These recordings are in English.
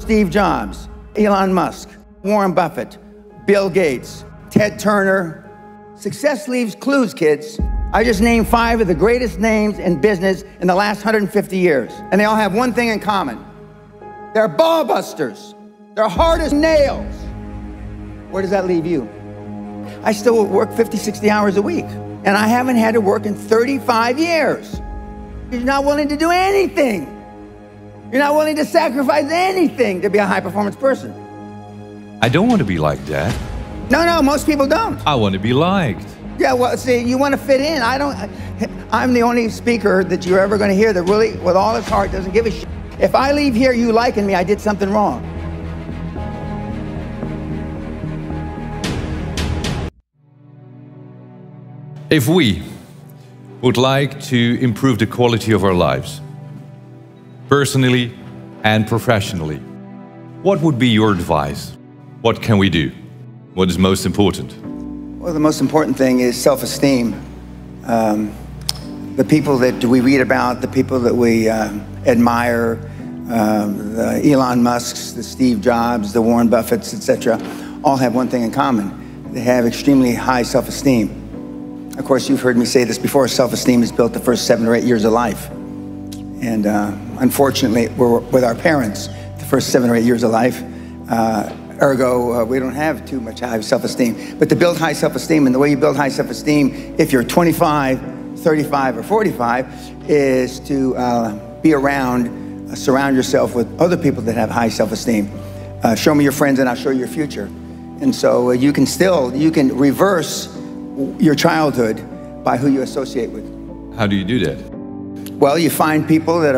Steve Jobs, Elon Musk, Warren Buffett, Bill Gates, Ted Turner. Success leaves clues, kids. I just named 5 of the greatest names in business in the last 150 years. And they all have one thing in common. They're ball busters. They're hard as nails. Where does that leave you? I still work 50, 60 hours a week. And I haven't had to work in 35 years. You're not willing to do anything. You're not willing to sacrifice anything to be a high-performance person. I don't want to be like that. No, most people don't. I want to be liked. Yeah, well, see, you want to fit in. I'm the only speaker that you're ever going to hear that really, with all his heart, doesn't give a shit. If I leave here you liking me, I did something wrong. If we would like to improve the quality of our lives, personally and professionally, what would be your advice? What can we do? What is most important? Well, the most important thing is self-esteem. The people that we read about, the people that we admire, the Elon Musks, the Steve Jobs, the Warren Buffetts, etc., all have one thing in common. They have extremely high self-esteem. Of course, you've heard me say this before, self-esteem is built the first 7 or 8 years of life. And unfortunately, we're with our parents the first 7 or 8 years of life. Ergo, we don't have too much high self-esteem. But to build high self-esteem, and the way you build high self-esteem, if you're 25, 35, or 45, is to be around, surround yourself with other people that have high self-esteem. Show me your friends and I'll show you your future. And so you can reverse your childhood by who you associate with. How do you do that? Well, you find people that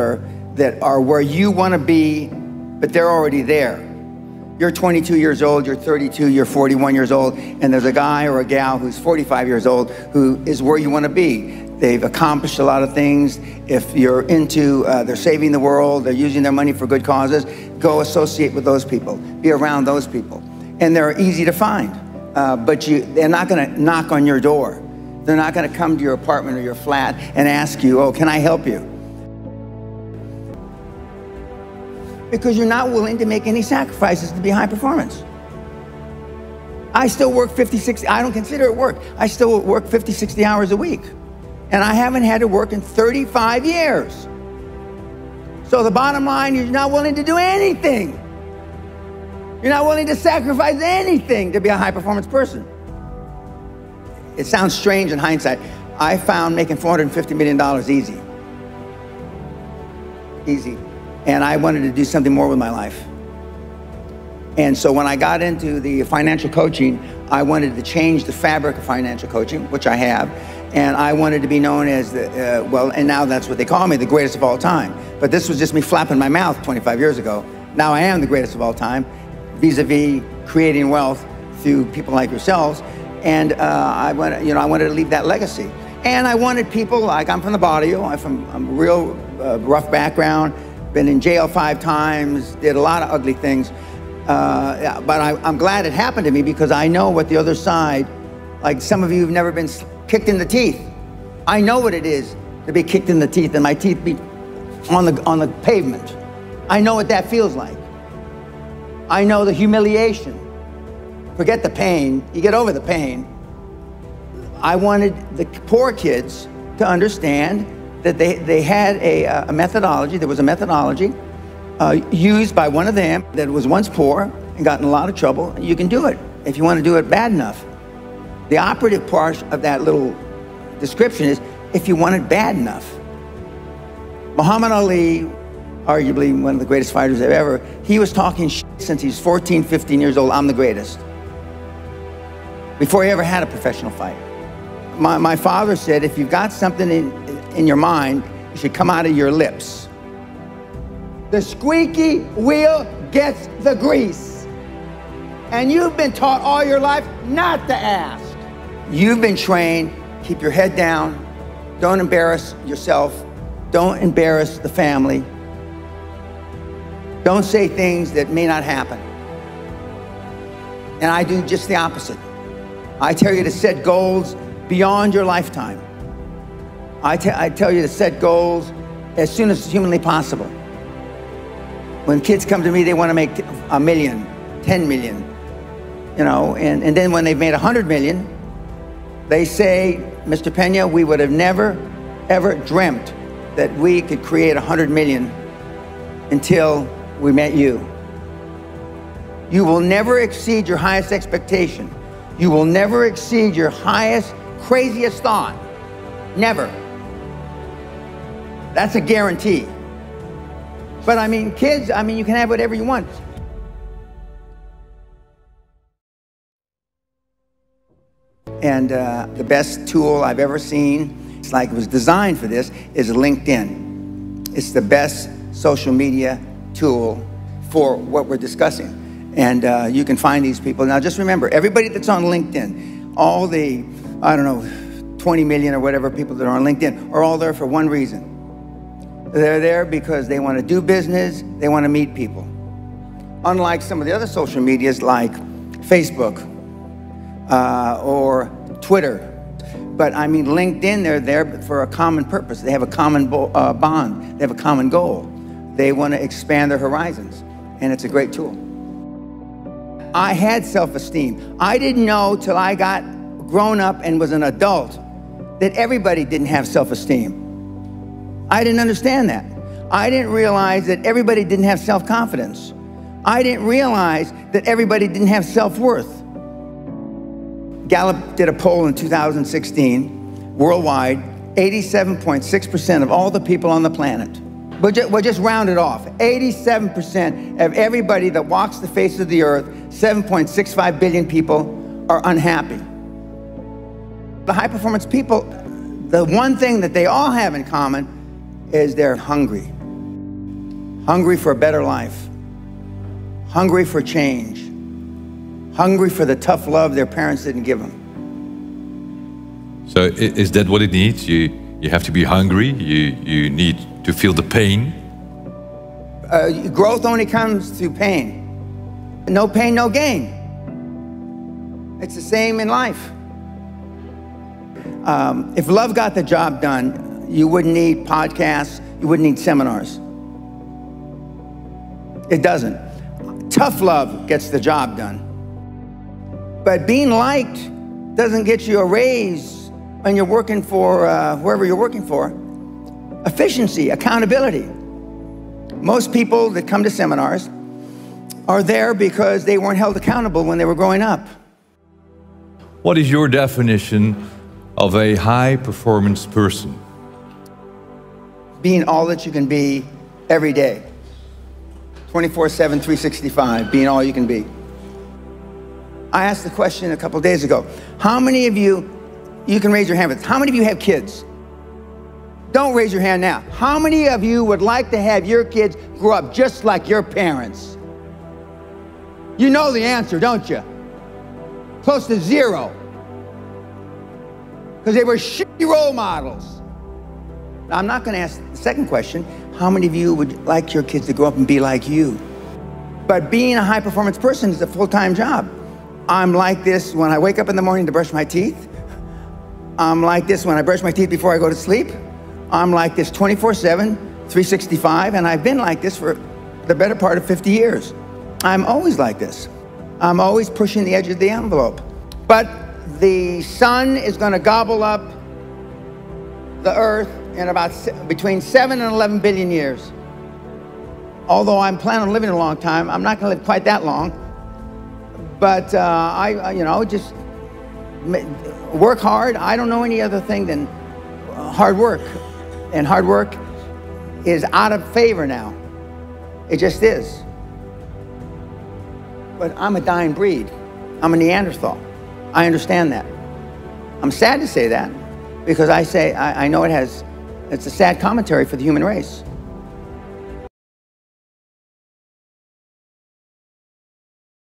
are where you want to be, but they're already there. You're 22 years old, you're 32, you're 41 years old, and there's a guy or a gal who's 45 years old who is where you want to be. They've accomplished a lot of things. If you're into, they're saving the world, they're using their money for good causes, go associate with those people. Be around those people. And they're easy to find, but they're not going to knock on your door. They're not going to come to your apartment or your flat and ask you, oh, can I help you? Because you're not willing to make any sacrifices to be high performance. I still work 50, 60, I don't consider it work. I still work 50, 60 hours a week. And I haven't had to work in 35 years. So the bottom line, you're not willing to do anything. You're not willing to sacrifice anything to be a high performance person. It sounds strange in hindsight. I found making $450 million easy. Easy. And I wanted to do something more with my life. And so when I got into the financial coaching, I wanted to change the fabric of financial coaching, which I have. And I wanted to be known as the, well, and now that's what they call me, the greatest of all time. But this was just me flapping my mouth 25 years ago. Now I am the greatest of all time, vis-a-vis creating wealth through people like yourselves. And I wanted to leave that legacy. And I wanted people, like I'm from the barrio, I'm a real rough background, been in jail 5 times, did a lot of ugly things. But I'm glad it happened to me because I know what the other side, like some of you have never been kicked in the teeth. I know what it is to be kicked in the teeth and my teeth be on the pavement. I know what that feels like. I know the humiliation. Forget the pain, you get over the pain. I wanted the poor kids to understand that they had a methodology, there was a methodology used by one of them that was once poor and got in a lot of trouble. You can do it if you want to do it bad enough. The operative part of that little description is if you want it bad enough. Muhammad Ali, arguably one of the greatest fighters ever, he was talking shit since he was 14, 15 years old, I'm the greatest. Before he ever had a professional fight. My father said, if you've got something in your mind, it should come out of your lips. The squeaky wheel gets the grease. And you've been taught all your life not to ask. You've been trained, keep your head down, don't embarrass yourself, don't embarrass the family, don't say things that may not happen. And I do just the opposite. I tell you to set goals beyond your lifetime. I tell you to set goals as soon as humanly possible. When kids come to me, they want to make $1 million, $10 million, you know, and then when they've made $100 million, they say, Mr. Pena, we would have never, ever dreamt that we could create $100 million until we met you. You will never exceed your highest expectation. You will never exceed your highest, craziest thought. Never. That's a guarantee. But I mean, kids, I mean, you can have whatever you want. And the best tool I've ever seen, it's like it was designed for this, is LinkedIn. It's the best social media tool for what we're discussing. And you can find these people. Now just remember, everybody that's on LinkedIn, all the, I don't know, 20 million or whatever people that are on LinkedIn are all there for one reason. They're there because they want to do business, they want to meet people. Unlike some of the other social medias like Facebook or Twitter. But I mean, LinkedIn, they're there for a common purpose. They have a common bond, they have a common goal. They want to expand their horizons, and it's a great tool. I had self-esteem. I didn't know till I got grown up and was an adult that everybody didn't have self-esteem. I didn't understand that. I didn't realize that everybody didn't have self-confidence. I didn't realize that everybody didn't have self-worth. Gallup did a poll in 2016, worldwide, 87.6% of all the people on the planet. We'll just round it off. 87% of everybody that walks the face of the earth, 7.65 billion people, are unhappy. The high-performance people, the one thing that they all have in common is they're hungry. Hungry for a better life. Hungry for change. Hungry for the tough love their parents didn't give them. So is that what it needs? You have to be hungry, you need to feel the pain? Growth only comes through pain. No pain, no gain. It's the same in life. If love got the job done, you wouldn't need podcasts, you wouldn't need seminars. It doesn't. Tough love gets the job done. But being liked doesn't get you a raise when you're working for whoever you're working for. Efficiency, accountability. Most people that come to seminars are there because they weren't held accountable when they were growing up. What is your definition of a high-performance person? Being all that you can be every day. 24/7, 365, being all you can be. I asked the question a couple days ago, how many of you can raise your hand, but how many of you have kids? Don't raise your hand now. How many of you would like to have your kids grow up just like your parents? You know the answer, don't you? Close to zero. Because they were shitty role models. Now, I'm not going to ask the second question. How many of you would like your kids to grow up and be like you? But being a high-performance person is a full-time job. I'm like this when I wake up in the morning to brush my teeth. I'm like this when I brush my teeth before I go to sleep. I'm like this 24/7, 365, and I've been like this for the better part of 50 years. I'm always like this. I'm always pushing the edge of the envelope. But the sun is going to gobble up the earth in about between 7 and 11 billion years. Although I'm planning on living a long time, I'm not going to live quite that long. But you know, just work hard. I don't know any other thing than hard work. And hard work is out of favor now. It just is. But I'm a dying breed. I'm a Neanderthal. I understand that. I'm sad to say that because I know it's a sad commentary for the human race.